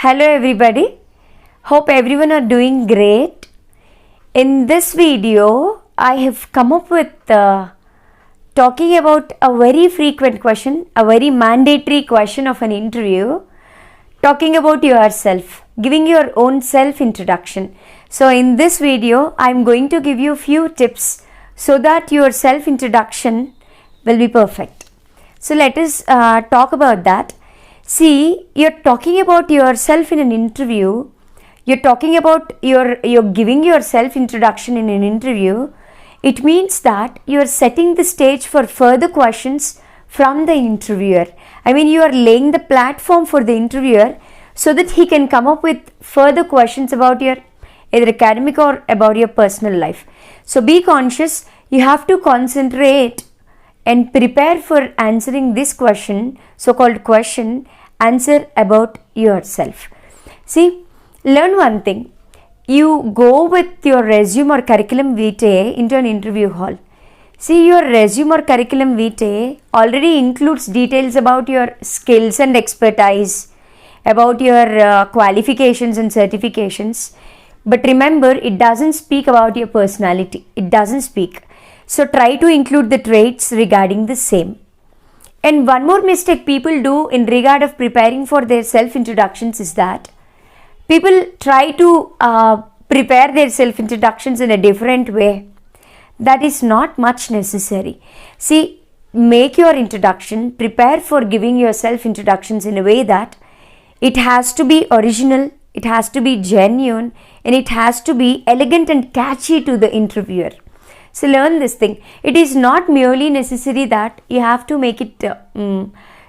Hello everybody, hope everyone are doing great. In this video, I have come up with talking about a very frequent question, a very mandatory question of an interview, talking about yourself, giving your own self introduction. So in this video, I am going to give you few tips so that your self introduction will be perfect. So let us talk about that. See, you're talking about yourself in an interview. You're talking about you're giving your self introduction in an interview. It means that you're setting the stage for further questions from the interviewer. I mean, you are laying the platform for the interviewer so that he can come up with further questions about your either academic or about your personal life. So be conscious. You have to concentrate and prepare for answering this question, so-called question, answer about yourself. See, learn one thing. You go with your resume or curriculum vitae into an interview hall. See, your resume or curriculum vitae already includes details about your skills and expertise, about your qualifications and certifications. But remember, it doesn't speak about your personality. It doesn't speak. So try to include the traits regarding the same. And one more mistake people do in regard of preparing for their self-introductions is that people try to prepare their self-introductions in a different way. That is not much necessary. See, make your introduction, prepare for giving your self-introductions in a way that it has to be original, it has to be genuine, and it has to be elegant and catchy to the interviewer. So learn this thing. It is not merely necessary that you have to make it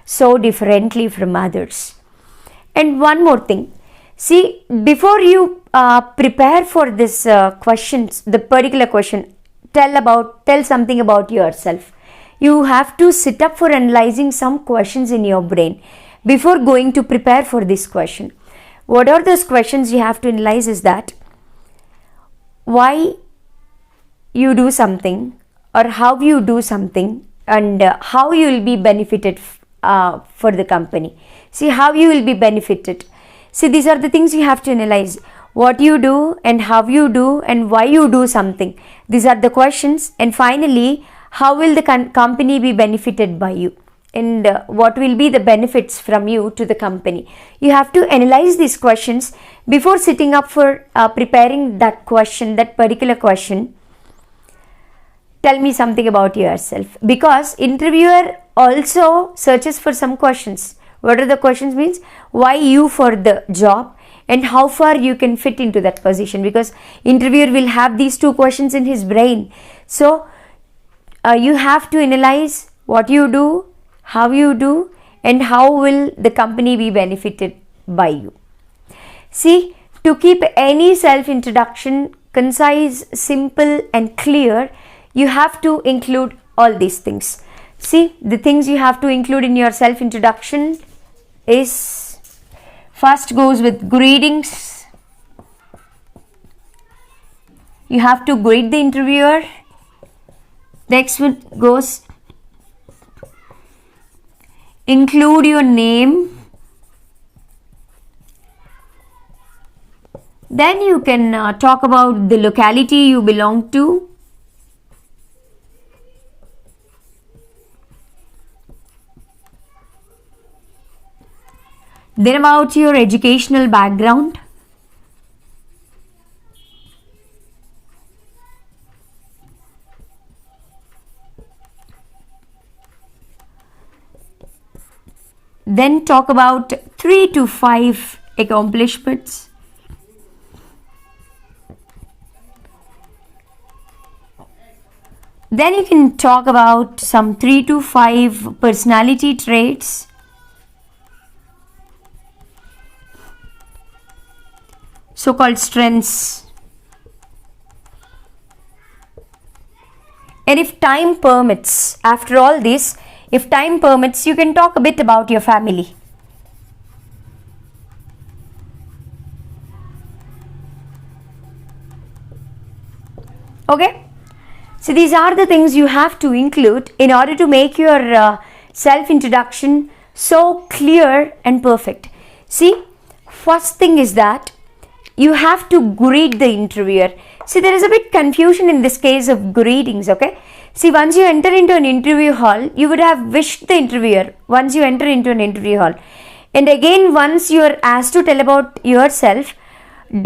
so differently from others. And one more thing. See, before you prepare for this questions, the particular question, tell something about yourself. You have to sit up for analyzing some questions in your brain before going to prepare for this question. What are those questions you have to analyze is that why you do something or how you do something and how you will be benefited for the company. See, how you will be benefited. See, these are the things you have to analyze. What you do and how you do and why you do something. These are the questions. And finally, how will the company be benefited by you? And what will be the benefits from you to the company? You have to analyze these questions before sitting up for preparing that question, that particular question. Tell me something about yourself, because interviewer also searches for some questions. What are the questions means? Why you for the job and how far you can fit into that position, because interviewer will have these two questions in his brain. So you have to analyze what you do, how you do, and how will the company be benefited by you. See, to keep any self-introduction concise, simple and clear, you have to include all these things. See, the things you have to include in your self-introduction is, first goes with greetings. You have to greet the interviewer. Next one goes, include your name. Then you can talk about the locality you belong to. Then about your educational background. Then talk about 3 to 5 accomplishments. Then you can talk about some 3 to 5 personality traits. So-called strengths. And if time permits, after all this, if time permits, you can talk a bit about your family. Okay? So these are the things you have to include in order to make your self-introduction so clear and perfect. See, first thing is that you have to greet the interviewer. See, there is a bit confusion in this case of greetings, okay? See, once you enter into an interview hall, you would have wished the interviewer once you enter into an interview hall. And again, once you are asked to tell about yourself,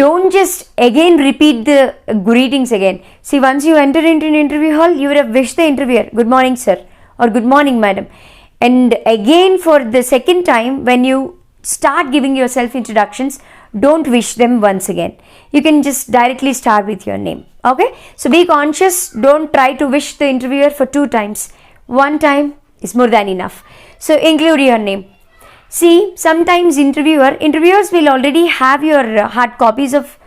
don't just again repeat the greetings again. See, once you enter into an interview hall, you would have wished the interviewer, good morning, sir, or good morning, madam. And again, for the second time, when you start giving yourself introductions, don't wish them once again. You can just directly start with your name. Okay, so be conscious. Don't try to wish the interviewer for 2 times. 1 time is more than enough. So include your name. See, sometimes interviewers will already have your hard copies of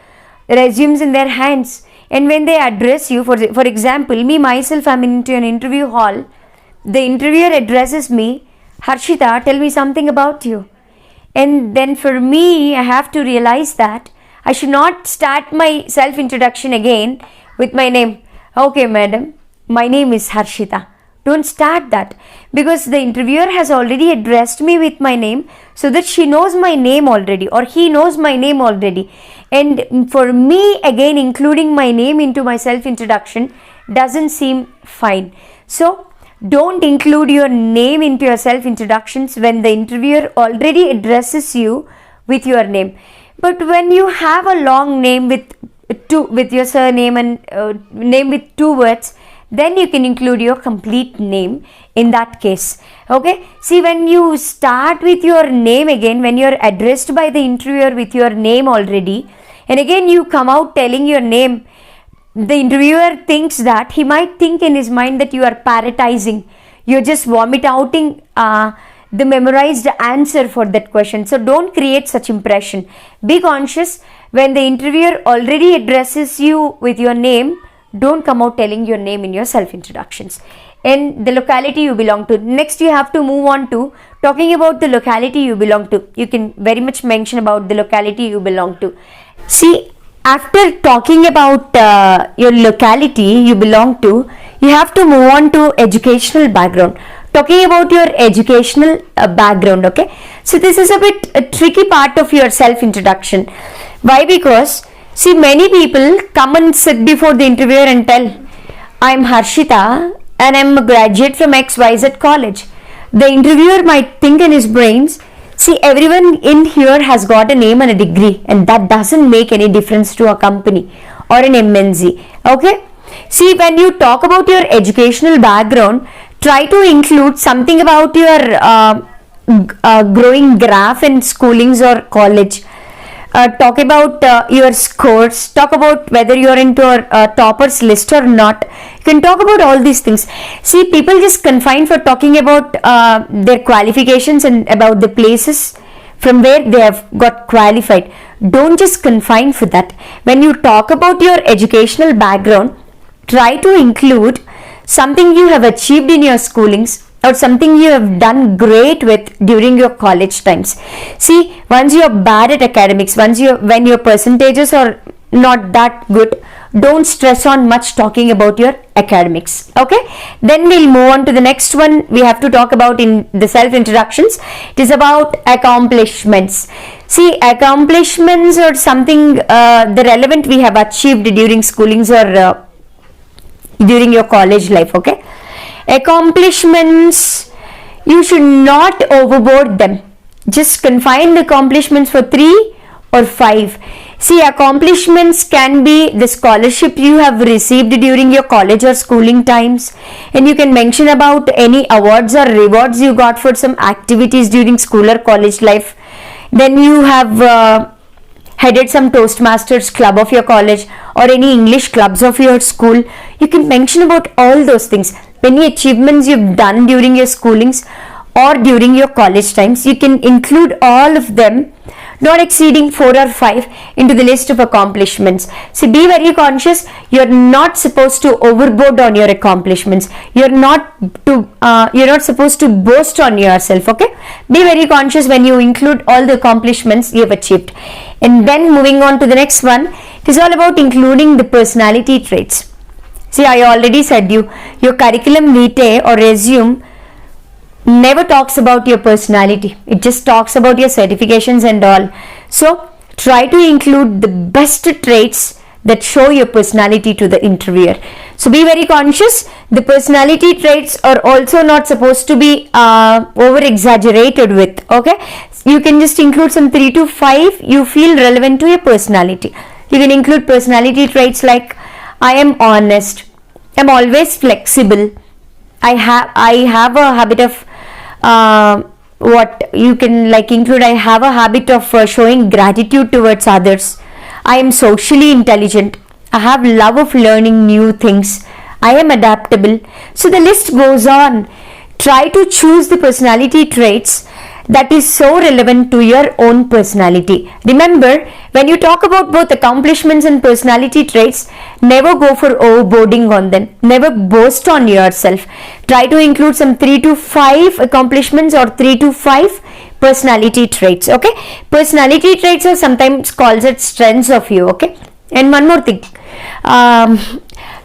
resumes in their hands, and when they address you, for example, me myself, I'm into an interview hall. The interviewer addresses me, Harshita, tell me something about you. And then for me, I have to realize that I should not start my self-introduction again with my name. Okay, madam, my name is Harshita. Don't start that, because the interviewer has already addressed me with my name, so that she knows my name already, or he knows my name already. And for me, again, including my name into my self-introduction doesn't seem fine. So don't include your name into your self-introductions when the interviewer already addresses you with your name. But when you have a long name with your surname and name with 2 words, then you can include your complete name in that case. Okay, see, when you start with your name again, when you're addressed by the interviewer with your name already, and again you come out telling your name, the interviewer thinks that he might think in his mind that you are parrotizing, you're just vomit outing the memorized answer for that question. So don't create such impression. Be conscious, when the interviewer already addresses you with your name, don't come out telling your name in your self-introductions. And the locality you belong to. Next, you have to move on to talking about the locality you belong to. You can very much mention about the locality you belong to. See, after talking about your locality you belong to, you have to move on to educational background. Talking about your educational background, okay? So this is a tricky part of your self-introduction. Why? Because, see, many people come and sit before the interviewer and tell, I'm Harshita and I'm a graduate from XYZ college. The interviewer might think in his brains, see, everyone in here has got a name and a degree, and that doesn't make any difference to a company or an MNC. Okay? See, when you talk about your educational background, try to include something about your growing graph in schoolings or college. Talk about your scores. Talk about whether you're into a toppers list or not. You can talk about all these things. See, people just confine for talking about their qualifications and about the places from where they have got qualified. Don't just confine for that. When you talk about your educational background, try to include something you have achieved in your schoolings or something you have done great with during your college times. See, once you're bad at academics, when your percentages are not that good, don't stress on much talking about your academics. Okay, then we'll move on to the next one we have to talk about in the self-introductions. It is about accomplishments. See, accomplishments are something the relevant we have achieved during schoolings or during your college life. Okay, accomplishments, you should not overboard them. Just confine the accomplishments for 3 or 5. See, accomplishments can be the scholarship you have received during your college or schooling times, and you can mention about any awards or rewards you got for some activities during school or college life. Then you have headed some Toastmasters club of your college or any English clubs of your school. You can mention about all those things. Any achievements you've done during your schoolings or during your college times, you can include all of them, not exceeding 4 or 5 into the list of accomplishments. See, be very conscious. You're not supposed to overboard on your accomplishments. You're not supposed to boast on yourself. Okay, be very conscious when you include all the accomplishments you've achieved. And then moving on to the next one, it is all about including the personality traits. See, I already said your curriculum vitae or resume never talks about your personality. It just talks about your certifications and all. So try to include the best traits that show your personality to the interviewer. So be very conscious. The personality traits are also not supposed to be over exaggerated with. Okay, you can just include some 3 to 5 you feel relevant to your personality. You can include personality traits like I am honest, I'm always flexible, I have a habit of what you can like include, I have a habit of showing gratitude towards others, I am socially intelligent, I have love of learning new things, I am adaptable. So the list goes on. Try to choose the personality traits that is so relevant to your own personality. Remember, when you talk about both accomplishments and personality traits, never go for overboarding on them. Never boast on yourself. Try to include some 3 to 5 accomplishments or 3 to 5 personality traits. Okay, personality traits are sometimes called as strengths of you. Okay, and one more thing,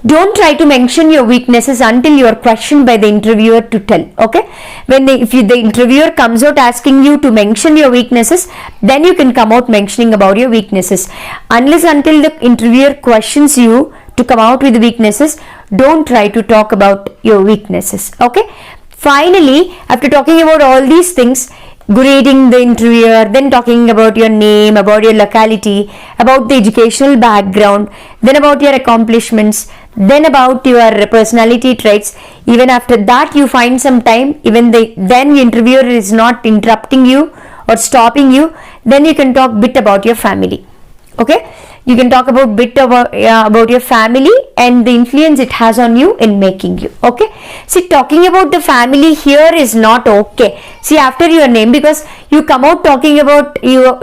don't try to mention your weaknesses until you are questioned by the interviewer to tell. Okay, when the interviewer comes out asking you to mention your weaknesses, then you can come out mentioning about your weaknesses. Unless until the interviewer questions you to come out with weaknesses, don't try to talk about your weaknesses. Okay, finally, after talking about all these things, greeting the interviewer, then talking about your name, about your locality, about the educational background, then about your accomplishments, then about your personality traits. Even after that, you find some time, then the interviewer is not interrupting you or stopping you, then you can talk bit about your family. Okay, you can talk about bit about your family and the influence it has on you in making you. Okay, see, talking about the family here is not okay. See, after your name, because you come out talking about you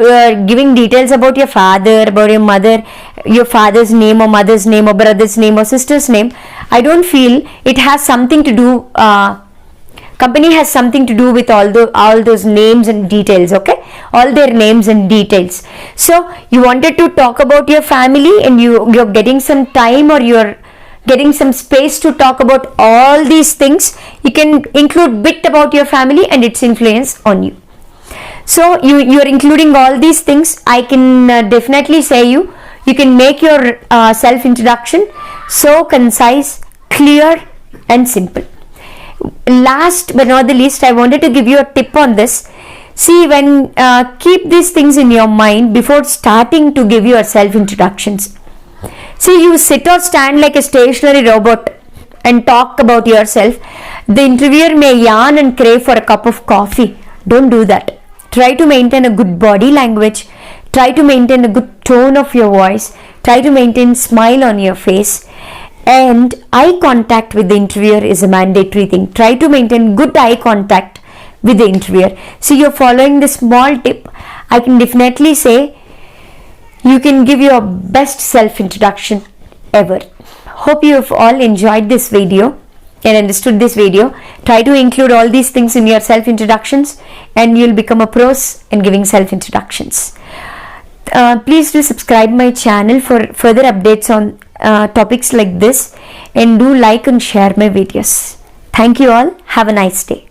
giving details about your father, about your mother, your father's name or mother's name or brother's name or sister's name, I don't feel it has something to do, company has something to do with all those names and details. Okay, all their names and details. So you wanted to talk about your family and you're getting some time or you're getting some space to talk about all these things, you can include bit about your family and its influence on you. So you are including all these things. I can definitely say you can make your self introduction so concise, clear and simple. Last but not the least, I wanted to give you a tip on this. See, when keep these things in your mind before starting to give your self introductions. See, you sit or stand like a stationary robot and talk about yourself. The interviewer may yawn and crave for a cup of coffee. Don't do that. Try to maintain a good body language. Try to maintain a good tone of your voice. Try to maintain smile on your face. And eye contact with the interviewer is a mandatory thing. Try to maintain good eye contact with the interviewer. See, you're following this small tip. I can definitely say you can give your best self introduction ever. Hope you have all enjoyed this video and understood this video. Try to include all these things in your self introductions and you'll become a pros in giving self introductions. Please do subscribe my channel for further updates on topics like this, and do like and share my videos. Thank you all. Have a nice day.